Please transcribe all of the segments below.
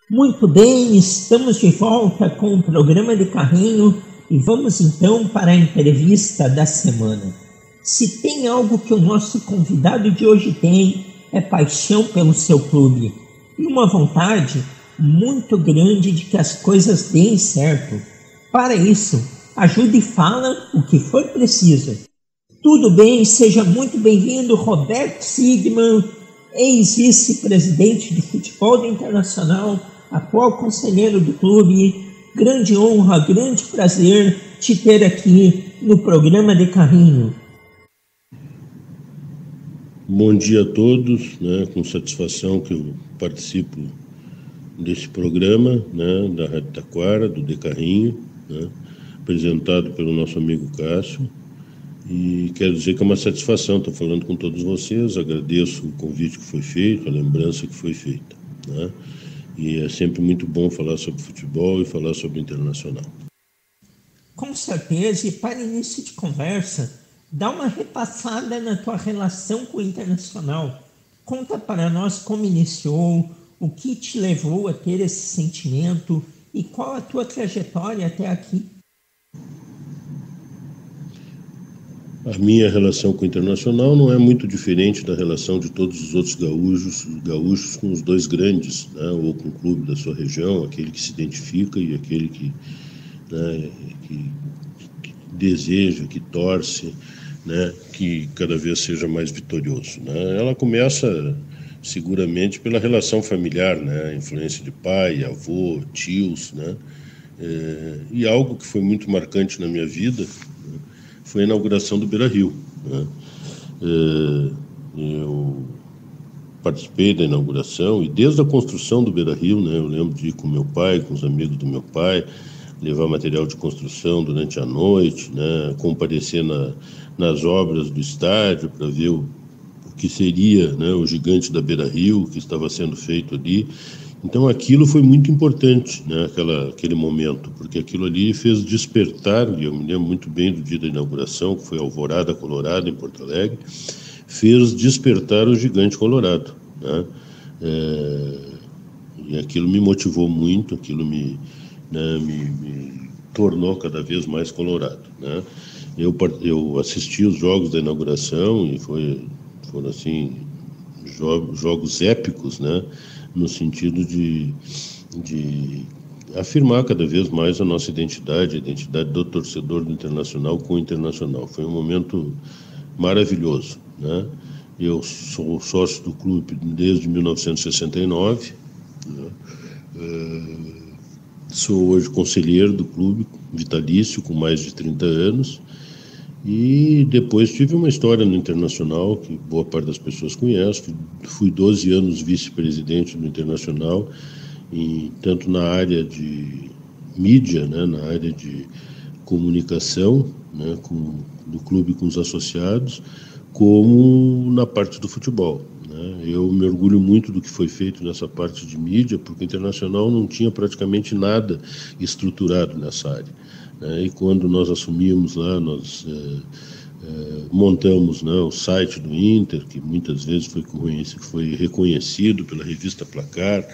Muito bem, estamos de volta com o programa de carrinho e vamos então para a entrevista da semana. Se tem algo que o nosso convidado de hoje tem, é paixão pelo seu clube e uma vontade muito grande de que as coisas deem certo. Para isso, ajude e fala o que for preciso. Tudo bem, seja muito bem-vindo, Roberto Sigman, ex-vice-presidente de futebol do Internacional, atual conselheiro do clube. Grande honra, grande prazer te ter aqui no programa de carrinho. Bom dia a todos, com satisfação que eu participo desse programa, da Rádio Taquara, do De Carrinho, apresentado pelo nosso amigo Cássio. E quero dizer que é uma satisfação estar falando com todos vocês, agradeço o convite que foi feito, a lembrança que foi feita. E é sempre muito bom falar sobre futebol e falar sobre o Internacional. Com certeza, e para início de conversa, dá uma repassada na tua relação com o Internacional. Conta para nós como iniciou, o que te levou a ter esse sentimento e qual a tua trajetória até aqui. A minha relação com o Internacional não é muito diferente da relação de todos os outros gaúchos com os dois grandes, ou com o clube da sua região, aquele que se identifica e aquele que deseja, que torce, que cada vez seja mais vitorioso. Ela começa seguramente pela relação familiar, a influência de pai, avô, tios, e algo que foi muito marcante na minha vida foi a inauguração do Beira-Rio. Eu participei da inauguração e desde a construção do Beira-Rio, eu lembro de ir com meu pai, com os amigos do meu pai, levar material de construção durante a noite, comparecer nas obras do estádio para ver o que seria o gigante da Beira-Rio, que estava sendo feito ali. Então aquilo foi muito importante, aquele momento, porque aquilo ali fez despertar, e eu me lembro muito bem do dia da inauguração, que foi a Alvorada Colorada em Porto Alegre, fez despertar o gigante colorado. E aquilo me motivou muito, aquilo me tornou cada vez mais colorado. Eu assisti os jogos da inauguração e foram assim, jogos épicos, no sentido de afirmar cada vez mais a nossa identidade, a identidade do torcedor do Internacional com o Internacional. Foi um momento maravilhoso. Eu sou sócio do clube desde 1969, sou hoje conselheiro do clube, vitalício, com mais de 30 anos, e depois tive uma história no Internacional, que boa parte das pessoas conhece. Fui 12 anos vice-presidente do Internacional, tanto na área de mídia, na área de comunicação, do clube com os associados, como na parte do futebol. Eu me orgulho muito do que foi feito nessa parte de mídia, porque o Internacional não tinha praticamente nada estruturado nessa área. E quando nós assumimos lá, nós montamos o site do Inter, que muitas vezes foi reconhecido pela revista Placar,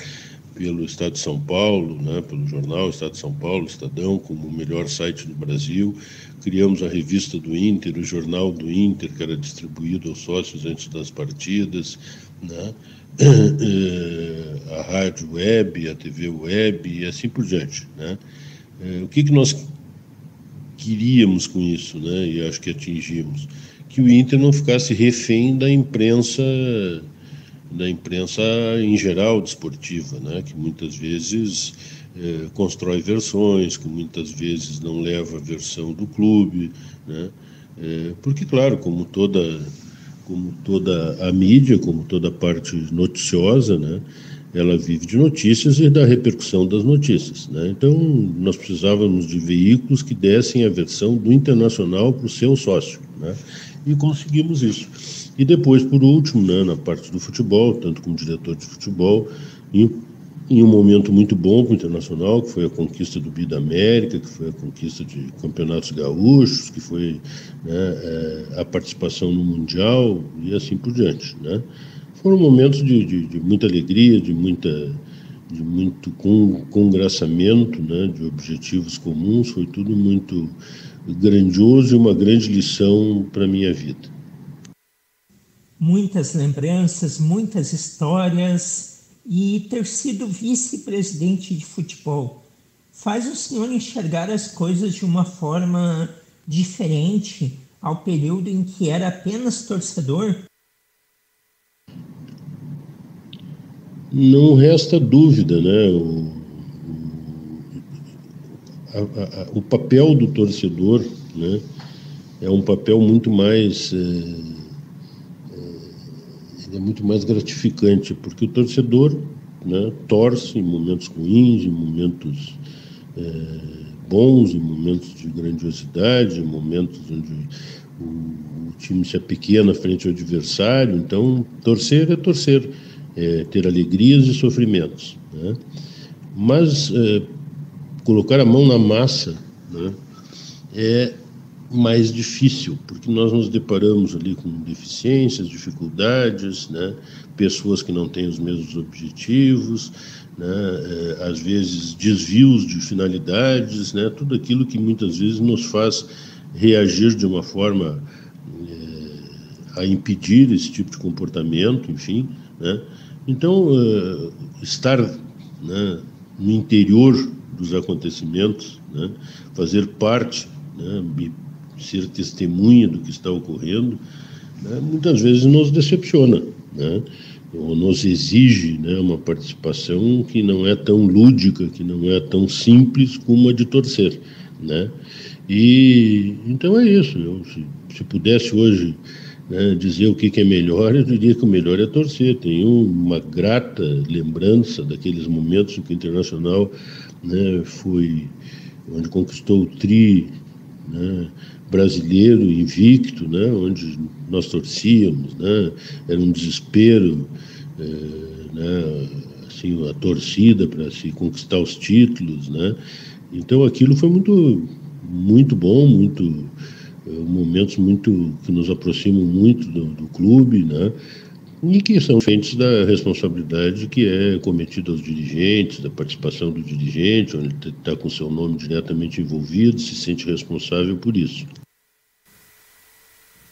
pelo Estado de São Paulo, pelo jornal Estado de São Paulo, Estadão, como o melhor site do Brasil. Criamos a revista do Inter, o jornal do Inter, que era distribuído aos sócios antes das partidas, a rádio web, a TV web e assim por diante. O que nós queríamos com isso, e acho que atingimos? Que o Inter não ficasse refém da imprensa em geral desportiva, que muitas vezes constrói versões, que muitas vezes não leva a versão do clube, porque, claro, como toda a mídia, como toda a parte noticiosa, ela vive de notícias e da repercussão das notícias. Então, nós precisávamos de veículos que dessem a versão do Internacional para o seu sócio, e conseguimos isso. E depois, por último, na parte do futebol, tanto como diretor de futebol, em um momento muito bom para o Internacional, que foi a conquista do Bi da América, que foi a conquista de campeonatos gaúchos, que foi a participação no Mundial e assim por diante. Foram momentos de muita alegria, de de muito congraçamento, né, de objetivos comuns. Foi tudo muito grandioso e uma grande lição para a minha vida. Muitas lembranças, muitas histórias, e ter sido vice-presidente de futebol faz o senhor enxergar as coisas de uma forma diferente ao período em que era apenas torcedor? Não resta dúvida, né? O papel do torcedor, né, é um papel muito mais é muito mais gratificante, porque o torcedor, né, torce em momentos ruins, em momentos bons, em momentos de grandiosidade, em momentos onde o time se apequena frente ao adversário. Então, torcer é torcer, é ter alegrias e sofrimentos, né? Mas colocar a mão na massa, né, é mais difícil, porque nós nos deparamos ali com deficiências, dificuldades, né, pessoas que não têm os mesmos objetivos, né, às vezes desvios de finalidades, né, tudo aquilo que muitas vezes nos faz reagir de uma forma a impedir esse tipo de comportamento, enfim, né. Então, estar, né, no interior dos acontecimentos, né, fazer parte, né, ser testemunha do que está ocorrendo, né, muitas vezes nos decepciona, né, ou nos exige, né, uma participação que não é tão lúdica, que não é tão simples como a de torcer, né. E então é isso. Se pudesse hoje, né, dizer o que é melhor, eu diria que o melhor é torcer. Tenho uma grata lembrança daqueles momentos em que o Internacional, né, foi onde conquistou o tri, né, brasileiro invicto, né, onde nós torcíamos, né, era um desespero, né, assim, a torcida para se conquistar os títulos, né. Então aquilo foi muito bom, momentos muito que nos aproximam muito do clube, né, e que são feitos da responsabilidade que é cometida aos dirigentes, da participação do dirigente, onde está com seu nome diretamente envolvido, se sente responsável por isso.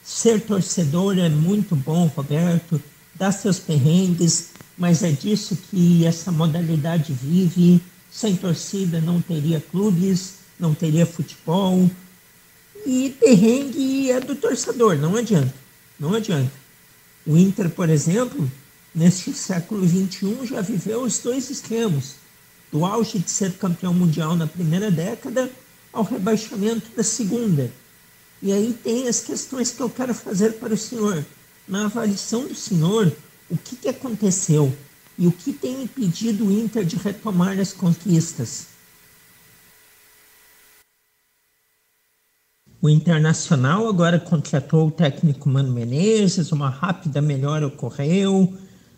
Ser torcedor é muito bom, Roberto, dá seus perrengues, mas é disso que essa modalidade vive. Sem torcida não teria clubes, não teria futebol, e perrengue é do torcedor, não adianta, não adianta. O Inter, por exemplo, neste século XXI já viveu os dois extremos, do auge de ser campeão mundial na primeira década ao rebaixamento da segunda. E aí tem as questões que eu quero fazer para o senhor. Na avaliação do senhor, o que aconteceu e o que tem impedido o Inter de retomar as conquistas? O Internacional agora contratou o técnico Mano Menezes, uma rápida melhora ocorreu.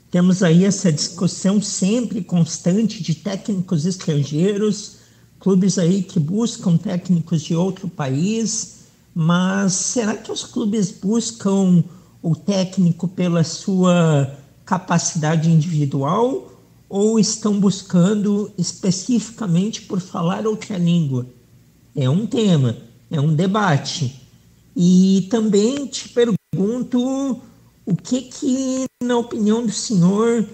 Temos aí essa discussão sempre constante de técnicos estrangeiros, clubes aí que buscam técnicos de outro país, mas será que os clubes buscam o técnico pela sua capacidade individual ou estão buscando especificamente por falar outra língua? É um tema. É um debate. E também te pergunto o que, na opinião do senhor,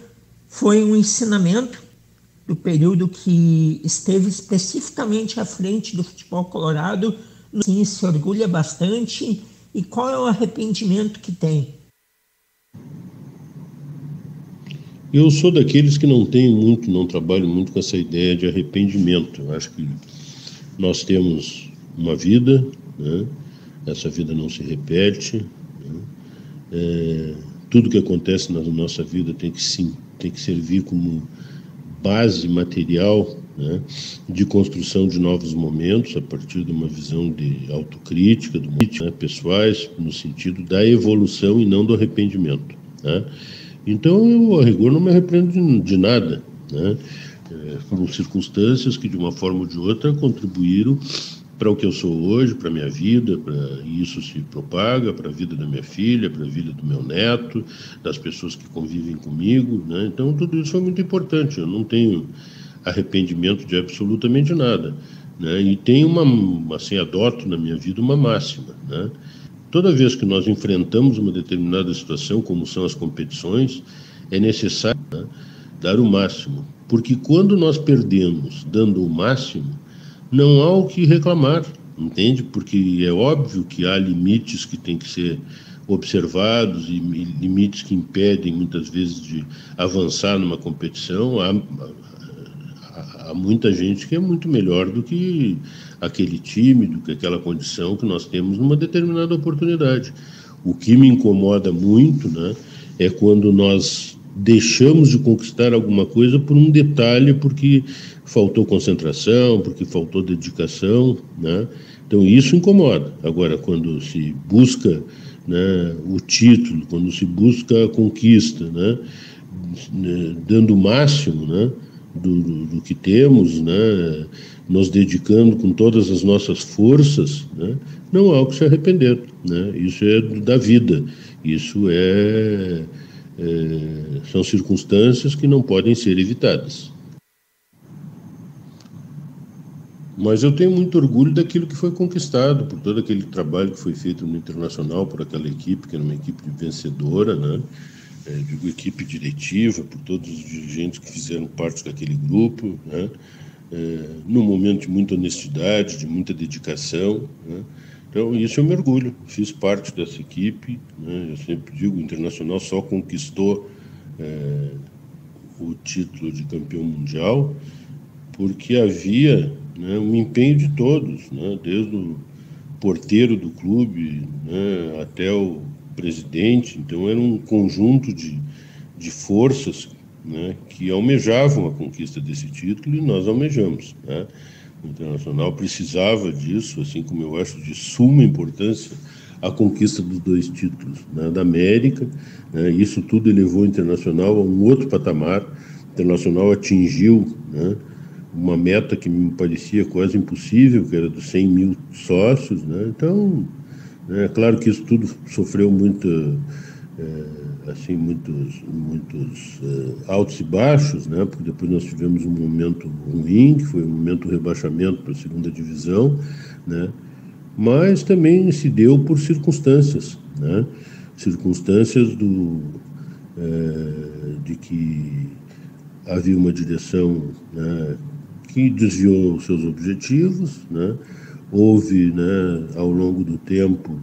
foi um ensinamento do período que esteve especificamente à frente do futebol colorado, no que se orgulha bastante, e qual é o arrependimento que tem? Eu sou daqueles que não trabalho muito com essa ideia de arrependimento. Eu acho que nós temos uma vida, né? Essa vida não se repete, né? Tudo que acontece na nossa vida tem que servir como base material, né, de construção de novos momentos a partir de uma visão de autocrítica, né, pessoais, no sentido da evolução e não do arrependimento, né? Então eu, a rigor, não me arrependo de nada, né? Foram circunstâncias que de uma forma ou de outra contribuíram para o que eu sou hoje, para a minha vida, e isso se propaga para a vida da minha filha, para a vida do meu neto, das pessoas que convivem comigo, né? Então, tudo isso foi muito importante. Eu não tenho arrependimento de absolutamente nada, né? E tenho adoto na minha vida uma máxima, né? Toda vez que nós enfrentamos uma determinada situação, como são as competições, é necessário, né, dar o máximo, porque quando nós perdemos dando o máximo, não há o que reclamar, entende? Porque é óbvio que há limites que têm que ser observados e limites que impedem muitas vezes de avançar numa competição. Há muita gente que é muito melhor do que aquele time, do que aquela condição que nós temos numa determinada oportunidade. O que me incomoda muito, né, é quando nós deixamos de conquistar alguma coisa por um detalhe, porque faltou concentração, porque faltou dedicação, né? Então isso incomoda. Agora, quando se busca, né, o título, quando se busca a conquista, né, dando o máximo, né, do que temos, né, nos dedicando com todas as nossas forças, né, não há o que se arrepender, né? Isso é da vida, isso são circunstâncias que não podem ser evitadas. Mas eu tenho muito orgulho daquilo que foi conquistado, por todo aquele trabalho que foi feito no Internacional, por aquela equipe, que era uma equipe vencedora, né? Digo equipe diretiva, por todos os dirigentes que fizeram parte daquele grupo, né? Num momento de muita honestidade, de muita dedicação, né? Então, isso eu me orgulho, fiz parte dessa equipe, né? Eu sempre digo, o Internacional só conquistou o título de campeão mundial porque havia, né, um empenho de todos, né? Desde o porteiro do clube, né, até o presidente. Então era um conjunto de forças, né, que almejavam a conquista desse título, e nós almejamos, né? O Internacional precisava disso, assim como eu acho de suma importância a conquista dos 2 títulos, né, da América, né? Isso tudo elevou o Internacional a um outro patamar. O Internacional atingiu, né, uma meta que me parecia quase impossível, que era dos 100 mil sócios, né? Então, é claro que isso tudo sofreu muitos altos e baixos, né? Porque depois nós tivemos um momento ruim, que foi o momento do rebaixamento para a segunda divisão, né? Mas também se deu por circunstâncias, né? Circunstâncias de que havia uma direção, né, que desviou os seus objetivos, né? Houve, né, ao longo do tempo,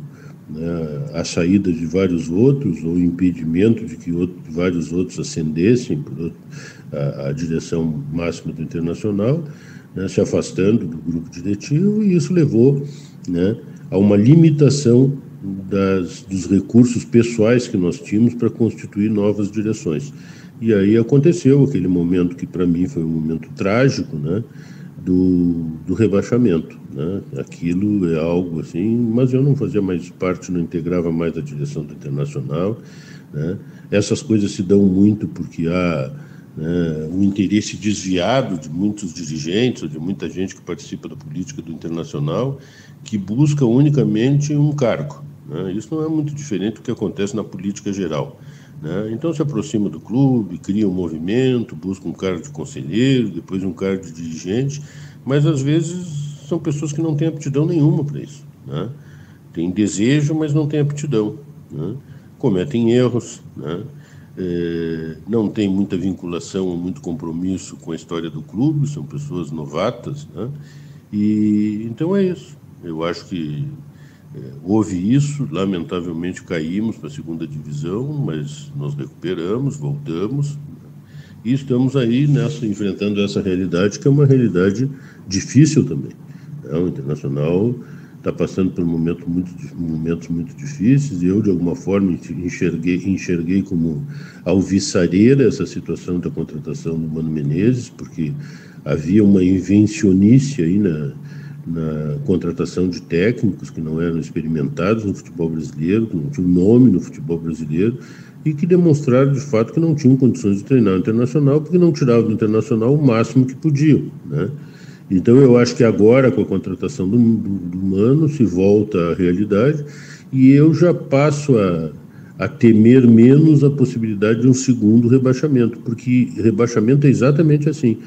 né, a saída de vários outros, ou o impedimento de que vários outros ascendessem a direção máxima do Internacional, né, se afastando do grupo diretivo, e isso levou, né, a uma limitação dos recursos pessoais que nós tínhamos para constituir novas direções. E aí aconteceu aquele momento que para mim foi um momento trágico, né, do rebaixamento, né? Aquilo é algo assim, mas eu não fazia mais parte, não integrava mais a direção do Internacional, né? Essas coisas se dão muito porque há, né, um interesse desviado de muitos dirigentes, ou de muita gente que participa da política do Internacional, que busca unicamente um cargo, né? Isso não é muito diferente do que acontece na política geral, né? Então se aproxima do clube, cria um movimento, busca um cargo de conselheiro, depois um cargo de dirigente, mas às vezes são pessoas que não têm aptidão nenhuma para isso, né? Tem desejo, mas não tem aptidão, né? Cometem erros, né? Não tem muita vinculação, muito compromisso com a história do clube, são pessoas novatas, né? E então é isso. Eu acho que houve isso, lamentavelmente caímos para a segunda divisão, mas nós recuperamos, voltamos, e estamos aí enfrentando essa realidade, que é uma realidade difícil também, né? O Internacional está passando por momentos muito difíceis, e eu, de alguma forma, enxerguei como alvissareira essa situação da contratação do Mano Menezes, porque havia uma invencionice aí na contratação de técnicos que não eram experimentados no futebol brasileiro, que não tinham nome no futebol brasileiro, e que demonstraram, de fato, que não tinham condições de treinar o Internacional, porque não tiravam do Internacional o máximo que podiam, né? Então eu acho que agora, com a contratação do Mano, se volta à realidade, e eu já passo a temer menos a possibilidade de um segundo rebaixamento, porque rebaixamento é exatamente assim.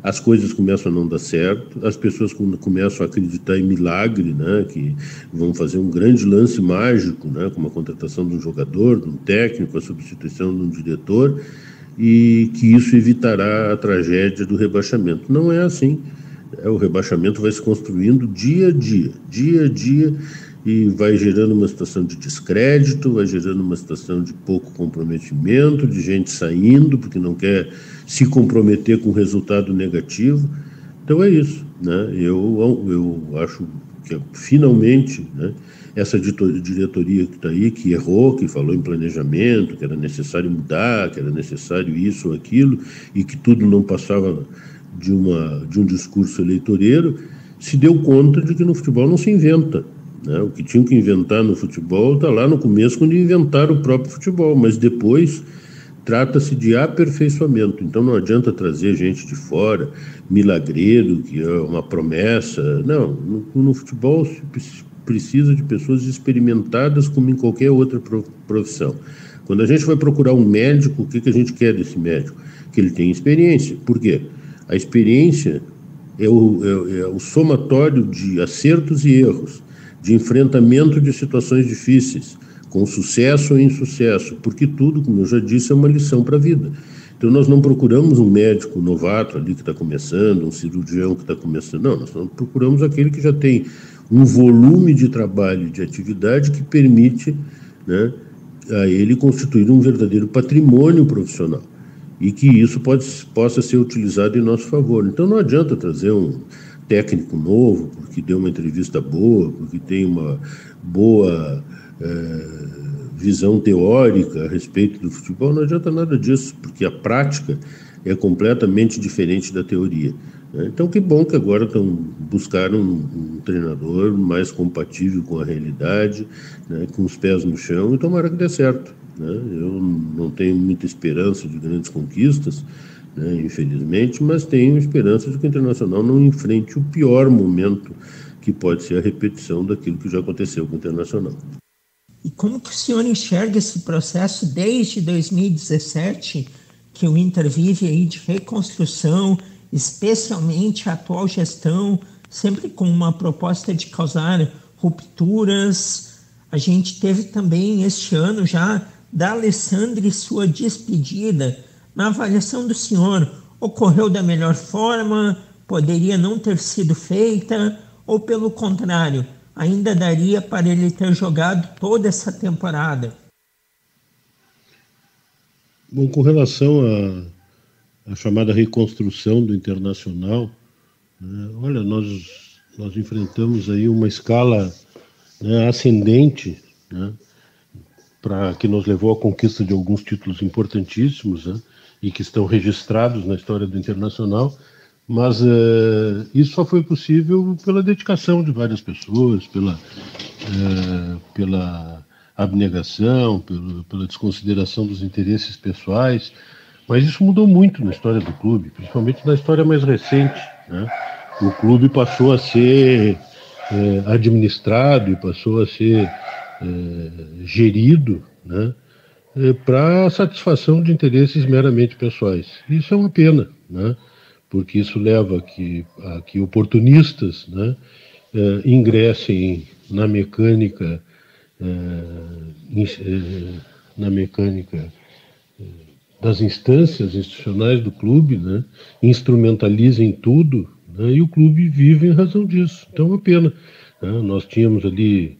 As coisas começam a não dar certo, as pessoas começam a acreditar em milagre, né, que vão fazer um grande lance mágico, né, como a contratação de um jogador, de um técnico, a substituição de um diretor, e que isso evitará a tragédia do rebaixamento. Não é assim. O rebaixamento vai se construindo dia a dia, e vai gerando uma situação de descrédito, vai gerando uma situação de pouco comprometimento, de gente saindo porque não quer se comprometer com resultado negativo. Então é isso, né? Eu acho que finalmente, né, essa diretoria que está aí, que errou, que falou em planejamento, que era necessário mudar, que era necessário isso ou aquilo, e que tudo não passava de um discurso eleitoreiro, se deu conta de que no futebol não se inventa. Né? O que tinham que inventar no futebol está lá no começo, quando inventaram o próprio futebol, mas depois trata-se de aperfeiçoamento. Então não adianta trazer gente de fora, milagreiro, que é uma promessa. Não, no futebol se precisa de pessoas experimentadas como em qualquer outra profissão. Quando a gente vai procurar um médico, o que a gente quer desse médico? Que ele tenha experiência. Por quê? A experiência é o somatório de acertos e erros, de enfrentamento de situações difíceis, com sucesso ou insucesso, porque tudo, como eu já disse, é uma lição para a vida. Então nós não procuramos um médico novato ali que está começando, um cirurgião que está começando, não, nós procuramos aquele que já tem um volume de trabalho e de atividade que permite, né, a ele constituir um verdadeiro patrimônio profissional, e que isso possa ser utilizado em nosso favor. Então não adianta trazer um técnico novo, porque deu uma entrevista boa, porque tem uma boa visão teórica a respeito do futebol, não adianta nada disso, porque a prática é completamente diferente da teoria. Né? Então que bom que agora buscaram um treinador mais compatível com a realidade, né, com os pés no chão, e tomara que dê certo. Né? Eu não tenho muita esperança de grandes conquistas, né, infelizmente, mas tenho esperança de que o Internacional não enfrente o pior momento, que pode ser a repetição daquilo que já aconteceu com o Internacional. E como que o senhor enxerga esse processo desde 2017, que o Inter vive aí de reconstrução, especialmente a atual gestão, sempre com uma proposta de causar rupturas? A gente teve também este ano já da Alessandri sua despedida. Na avaliação do senhor, ocorreu da melhor forma? Poderia não ter sido feita? Ou pelo contrário, ainda daria para ele ter jogado toda essa temporada? Bom, com relação à chamada reconstrução do Internacional, né, olha, nós enfrentamos aí uma escala, né, ascendente, né, que nos levou à conquista de alguns títulos importantíssimos, né, e que estão registrados na história do Internacional, mas isso só foi possível pela dedicação de várias pessoas, pela abnegação, pela desconsideração dos interesses pessoais, mas isso mudou muito na história do clube, principalmente na história mais recente, né? O clube passou a ser administrado e passou a ser gerido, né, para satisfação de interesses meramente pessoais. Isso é uma pena, né? Porque isso leva a que oportunistas, né, ingressem na mecânica das instâncias institucionais do clube, né, instrumentalizem tudo, né, e o clube vive em razão disso. Então é uma pena. Né? Nós tínhamos ali,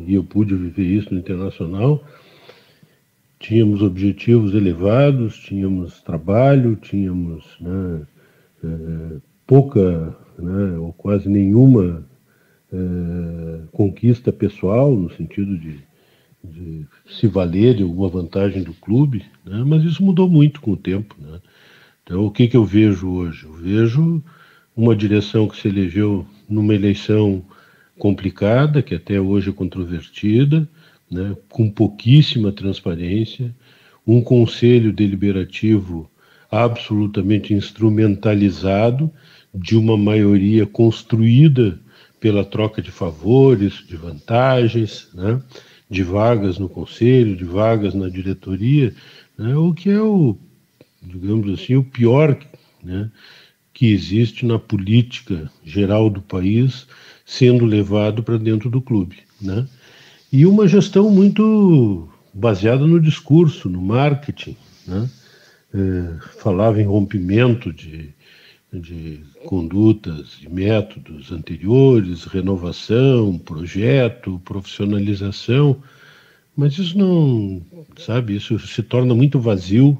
e eu pude viver isso no Internacional, tínhamos objetivos elevados, tínhamos trabalho, tínhamos, né, pouca, né, ou quase nenhuma conquista pessoal, no sentido de se valer de alguma vantagem do clube, né, mas isso mudou muito com o tempo. Né? Então, o que eu vejo hoje? Eu vejo uma direção que se elegeu numa eleição complicada, que até hoje é controvertida, né, com pouquíssima transparência, um conselho deliberativo absolutamente instrumentalizado de uma maioria construída pela troca de favores, de vantagens, né, de vagas no conselho, de vagas na diretoria, né, o que é digamos assim, o pior, né, que existe na política geral do país sendo levado para dentro do clube, né? E uma gestão muito baseada no discurso, no marketing, né? Falava em rompimento de condutas e métodos anteriores, renovação, projeto, profissionalização, mas isso não, sabe, isso se torna muito vazio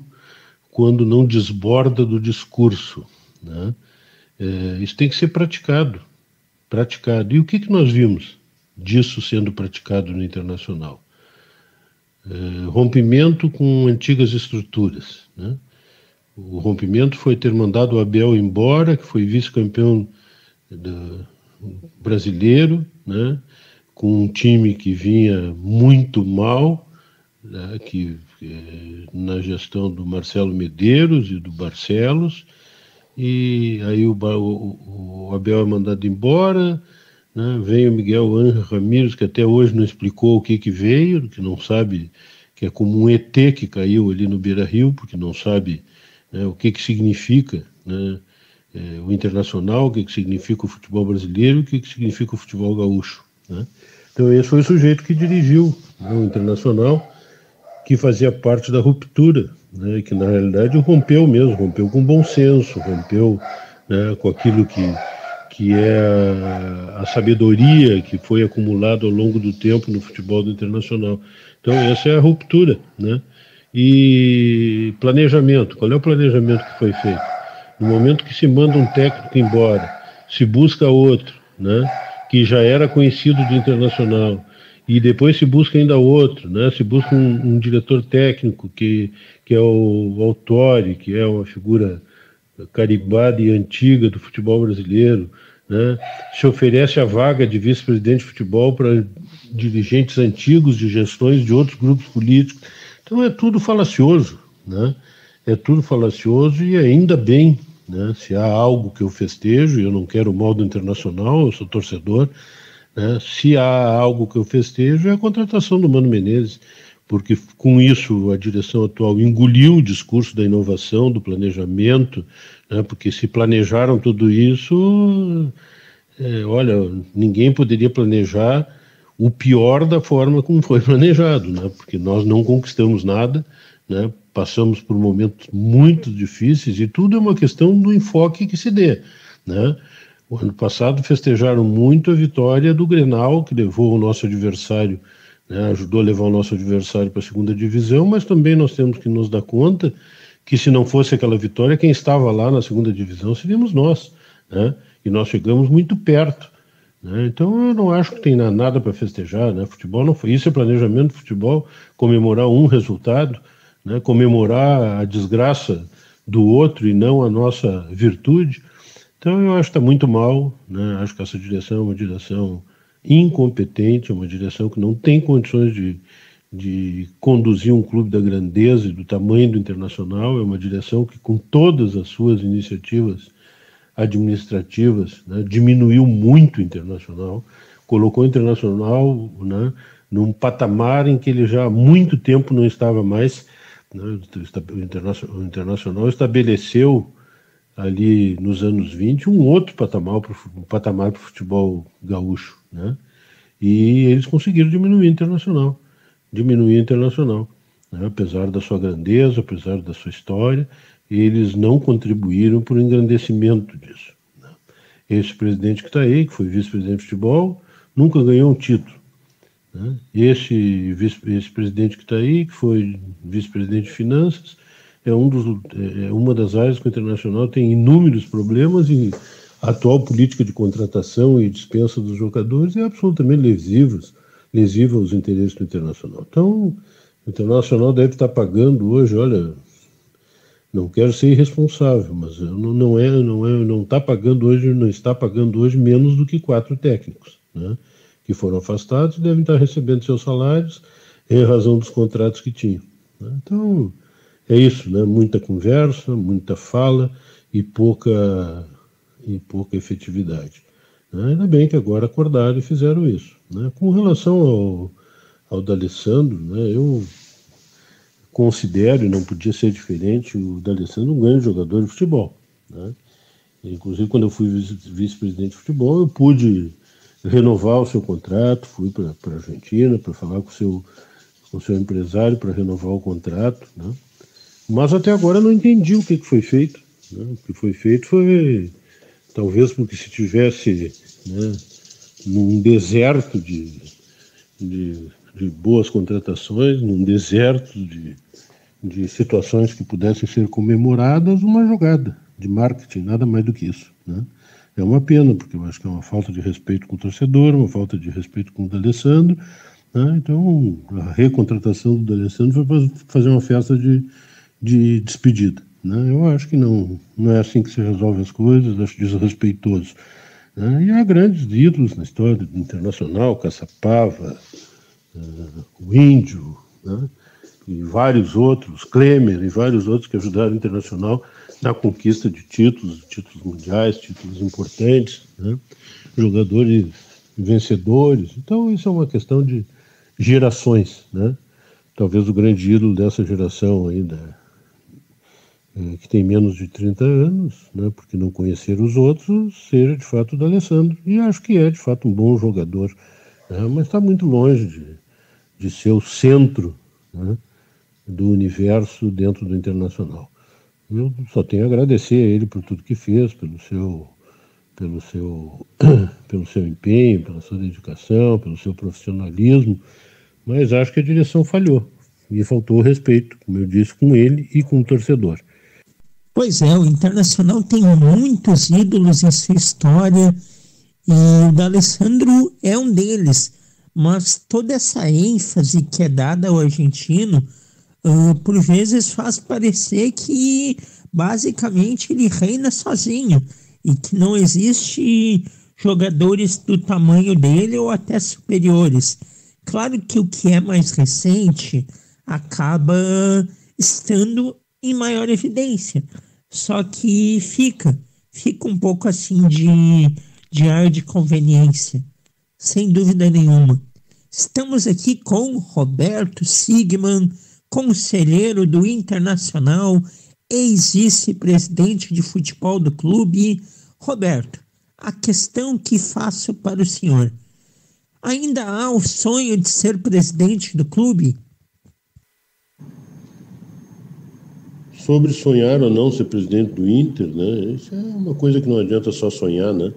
quando não desborda do discurso, né? Isso tem que ser praticado. E o que nós vimos disso sendo praticado no internacional? Rompimento com antigas estruturas, né? O rompimento foi ter mandado o Abel embora, que foi vice-campeão brasileiro, né? Com um time que vinha muito mal, né? Na gestão do Marcelo Medeiros e do Barcelos, e aí o Abel é mandado embora, né? Vem o Miguel Ángel Ramírez, que até hoje não explicou o que veio, que não sabe, que é como um ET que caiu ali no Beira-Rio, porque não sabe, né, o que significa, né, o internacional, o que significa o futebol brasileiro, o que significa o futebol gaúcho, né? Então esse foi o sujeito que dirigiu, né, o internacional, que fazia parte da ruptura, né, que na realidade rompeu mesmo, rompeu com bom senso, rompeu, né, com aquilo que é a sabedoria que foi acumulada ao longo do tempo no futebol do Internacional. Então essa é a ruptura, né? E planejamento, qual é o planejamento que foi feito? No momento que se manda um técnico embora, se busca outro, né, que já era conhecido do Internacional, e depois se busca ainda outro, né? Se busca um diretor técnico que é o Autori, que é uma figura carimbada e antiga do futebol brasileiro, né? Se oferece a vaga de vice-presidente de futebol para dirigentes antigos de gestões de outros grupos políticos. Então é tudo falacioso, né? É tudo falacioso e ainda bem, né? Se há algo que eu festejo, eu não quero o mal do Internacional, eu sou torcedor, né? Se há algo que eu festejo é a contratação do Mano Menezes, porque com isso a direção atual engoliu o discurso da inovação, do planejamento, né? Porque se planejaram tudo isso, olha, ninguém poderia planejar o pior da forma como foi planejado, né? Porque nós não conquistamos nada, né? Passamos por momentos muito difíceis e tudo é uma questão do enfoque que se dê, né? O ano passado festejaram muito a vitória do Grenal, que levou o nosso adversário, né, ajudou a levar o nosso adversário para a segunda divisão, mas também nós temos que nos dar conta que se não fosse aquela vitória, quem estava lá na segunda divisão seríamos nós, né? E nós chegamos muito perto, né? Então eu não acho que tem nada para festejar, né? Futebol não foi isso, é planejamento de futebol, comemorar um resultado, né? Comemorar a desgraça do outro e não a nossa virtude. Então eu acho que está muito mal, né? Acho que essa direção é uma direção incompetente, é uma direção que não tem condições de conduzir um clube da grandeza e do tamanho do Internacional, é uma direção que com todas as suas iniciativas administrativas, né, diminuiu muito o Internacional, colocou o Internacional, né, num patamar em que ele já há muito tempo não estava mais, né? O Internacional estabeleceu ali nos anos 20 um outro patamar para o futebol gaúcho, né? E eles conseguiram diminuir o Internacional, né? Apesar da sua grandeza, apesar da sua história, eles não contribuíram para o engrandecimento disso, né? Esse presidente que está aí, que foi vice-presidente de futebol, nunca ganhou um título, né? Esse presidente que está aí, que foi vice-presidente de finanças, é uma das áreas que o Internacional tem inúmeros problemas e a atual política de contratação e dispensa dos jogadores é absolutamente lesiva aos interesses do Internacional. Então, o Internacional deve estar pagando hoje, olha, não quero ser irresponsável, mas não está pagando hoje menos do que 4 técnicos, né, que foram afastados e devem estar recebendo seus salários em razão dos contratos que tinham, né? Então, é isso, né? Muita conversa, muita fala e pouca efetividade. Né? Ainda bem que agora acordaram e fizeram isso. Né? Com relação ao D'Alessandro, né, eu considero, e não podia ser diferente, o D'Alessandro um grande jogador de futebol. Né? Inclusive, quando eu fui vice-presidente de futebol, eu pude renovar o seu contrato, fui para a Argentina para falar com o seu empresário para renovar o contrato. Né? Mas até agora eu não entendi o que foi feito. Né? O que foi feito foi, talvez porque se tivesse, né, num deserto de boas contratações, num deserto de situações que pudessem ser comemoradas, uma jogada de marketing, nada mais do que isso. Né? É uma pena, porque eu acho que é uma falta de respeito com o torcedor, uma falta de respeito com o D'Alessandro. Né? Então, a recontratação do D'Alessandro foi para fazer uma festa de despedida. Né? Eu acho que não é assim que se resolve as coisas, acho desrespeitoso. Né? E há grandes ídolos na história internacional, Caçapava, o Índio, né? E vários outros, Klemer e vários outros que ajudaram o Internacional na conquista de títulos mundiais, títulos importantes, né? Jogadores vencedores. Então, isso é uma questão de gerações. Né? Talvez o grande ídolo dessa geração ainda, que tem menos de 30 anos, né, porque não conhecer os outros, seja de fato o D'Alessandro. E acho que é de fato um bom jogador, né, mas está muito longe de ser o centro, né, do universo dentro do Internacional. Eu só tenho a agradecer a ele por tudo que fez, pelo seu empenho, pela sua dedicação, pelo seu profissionalismo, mas acho que a direção falhou e faltou respeito, como eu disse, com ele e com o torcedor. Pois é, o Internacional tem muitos ídolos em sua história e o D'Alessandro é um deles, mas toda essa ênfase que é dada ao argentino, por vezes faz parecer que basicamente ele reina sozinho e que não existe jogadores do tamanho dele ou até superiores. Claro que o que é mais recente acaba estando em maior evidência, só que fica um pouco assim de ar de conveniência, sem dúvida nenhuma. Estamos aqui com Roberto Sigman, conselheiro do Internacional, ex-vice-presidente de futebol do clube. Roberto, a questão que faço para o senhor: ainda há o sonho de ser presidente do clube? Sobre sonhar ou não ser presidente do Inter, né? Isso é uma coisa que não adianta só sonhar, né?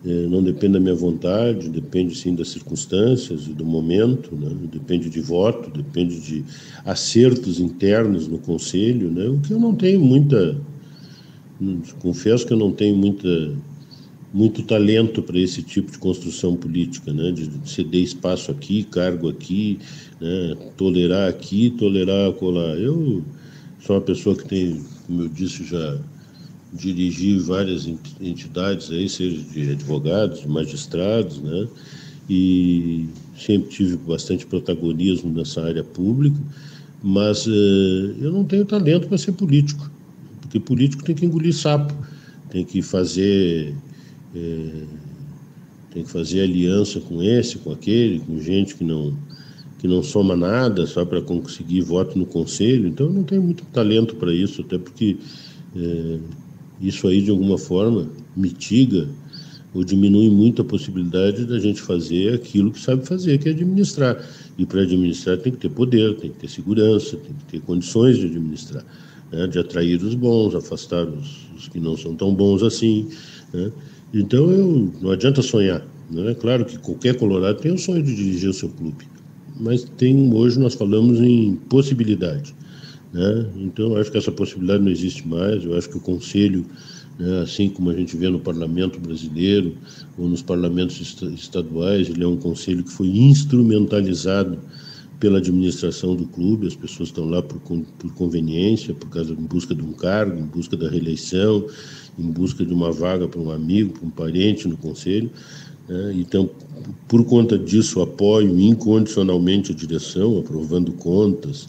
Não depende da minha vontade, depende sim das circunstâncias e do momento, né? Depende de voto, depende de acertos internos no conselho, né? O que eu não tenho confesso que eu não tenho muito talento para esse tipo de construção política, né? De ceder espaço aqui, cargo aqui, né? Tolerar aqui, tolerar acolá. Eu sou uma pessoa que tem, como eu disse, já dirigi várias entidades aí, seja de advogados, de magistrados, né? E sempre tive bastante protagonismo nessa área pública, mas eu não tenho talento para ser político, porque político tem que engolir sapo, tem que fazer aliança com esse, com aquele, com gente que não soma nada só para conseguir voto no conselho. Então eu não tenho muito talento para isso, até porque isso aí de alguma forma mitiga ou diminui muito a possibilidade da gente fazer aquilo que sabe fazer, que é administrar. E para administrar tem que ter poder, tem que ter segurança, tem que ter condições de administrar, né? De atrair os bons, afastar os que não são tão bons assim, né? Então não adianta sonhar, né? Claro que qualquer colorado tem o sonho de dirigir o seu clube, mas hoje nós falamos em possibilidade, né? Então eu acho que essa possibilidade não existe mais. Eu acho que o conselho, né, assim como a gente vê no parlamento brasileiro ou nos parlamentos estaduais, ele é um conselho que foi instrumentalizado pela administração do clube. As pessoas estão lá por conveniência, em busca de um cargo, em busca da reeleição, em busca de uma vaga para um amigo, para um parente no conselho. Então, por conta disso, apoio incondicionalmente a direção, aprovando contas,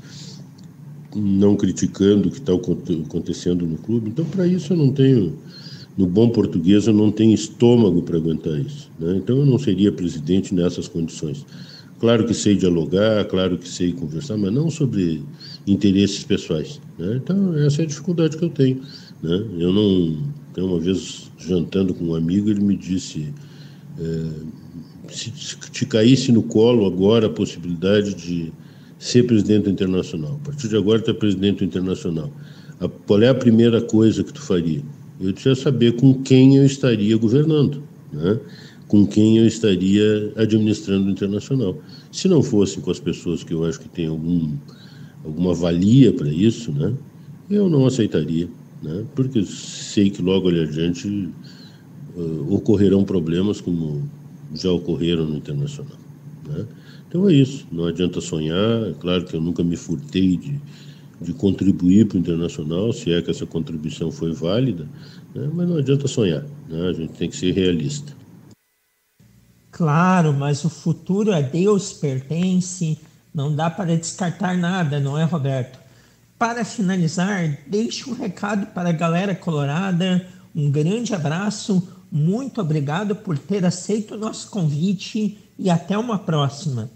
não criticando o que está acontecendo no clube. Então, para isso eu não tenho, no bom português, eu não tenho estômago para aguentar isso, né? Então eu não seria presidente nessas condições. Claro que sei dialogar, claro que sei conversar, mas não sobre interesses pessoais, né? Então essa é a dificuldade que eu tenho, né? Eu não... Então, uma vez jantando com um amigo, ele me disse, se te caísse no colo agora a possibilidade de ser presidente internacional, a partir de agora tu é presidente internacional, qual é a primeira coisa que tu faria? Eu tinha saber com quem eu estaria governando, né? Com quem eu estaria administrando o internacional. Se não fosse com as pessoas que eu acho que têm alguma valia para isso, né, eu não aceitaria, né, porque sei que logo ali adiante ocorrerão problemas como já ocorreram no internacional, né? Então é isso, não adianta sonhar. É claro que eu nunca me furtei de contribuir para o internacional, se é que essa contribuição foi válida, né, mas não adianta sonhar, né, a gente tem que ser realista. Claro, mas o futuro a Deus pertence, não dá para descartar nada, não é, Roberto? Para finalizar, deixe um recado para a galera colorada, um grande abraço, muito obrigado por ter aceito o nosso convite e até uma próxima.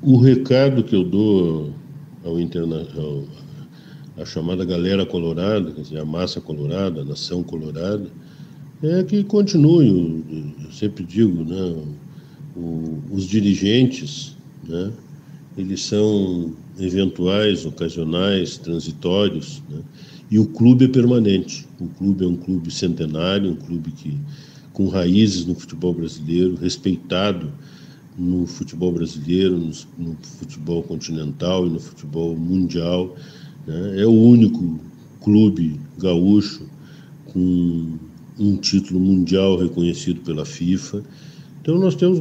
O recado que eu dou à chamada galera colorada, quer dizer, a massa colorada, a nação colorada, é que continue, eu sempre digo, né, os dirigentes, né, eles são eventuais, ocasionais, transitórios, né, e o clube é permanente. O clube é um clube centenário, um clube com raízes no futebol brasileiro, respeitado no futebol brasileiro, no futebol continental e no futebol mundial, né, é o único clube gaúcho com um título mundial reconhecido pela FIFA. Então nós temos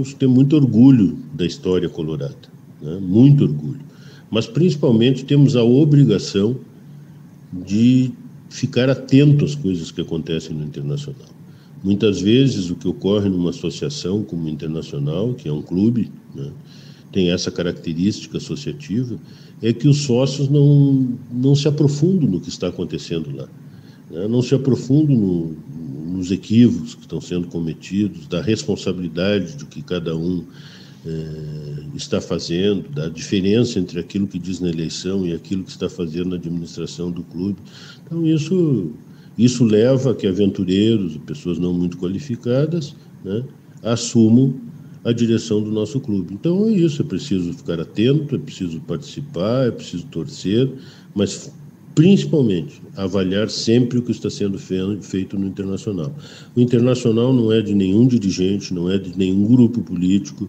que ter muito orgulho da história colorada, né? Muito orgulho. Mas principalmente temos a obrigação de ficar atento às coisas que acontecem no internacional. Muitas vezes o que ocorre numa associação como o Internacional, que é um clube, né, tem essa característica associativa, é que os sócios não se aprofundam no que está acontecendo lá. Não se aprofundam nos equívocos que estão sendo cometidos, da responsabilidade do que cada um está fazendo, da diferença entre aquilo que diz na eleição e aquilo que está fazendo na administração do clube. Então isso leva a que aventureiros, pessoas não muito qualificadas, né, assumam a direção do nosso clube. Então é isso, é preciso ficar atento, é preciso participar, é preciso torcer, mas principalmente avaliar sempre o que está sendo feito no Internacional. O Internacional não é de nenhum dirigente, não é de nenhum grupo político,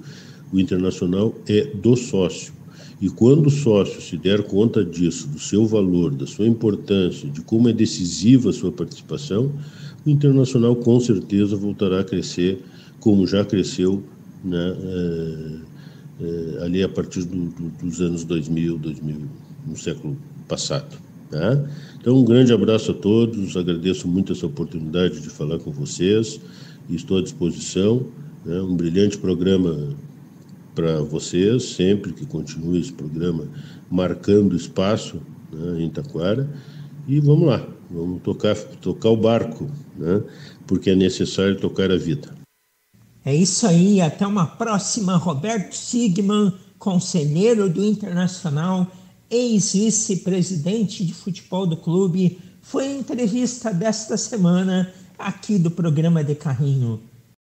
o Internacional é do sócio. E quando o sócio se der conta disso, do seu valor, da sua importância, de como é decisiva a sua participação, o Internacional com certeza voltará a crescer como já cresceu, né, ali a partir dos anos 2000, no século passado. Tá? Então, um grande abraço a todos, agradeço muito essa oportunidade de falar com vocês e estou à disposição, né? Um brilhante programa para vocês, sempre que continue esse programa marcando espaço, né, em Taquara, e vamos lá, vamos tocar o barco, né, porque é necessário tocar a vida. É isso aí, até uma próxima. Roberto Sigman, conselheiro do Internacional, ex-vice-presidente de futebol do clube, foi a entrevista desta semana aqui do programa de Carrinho.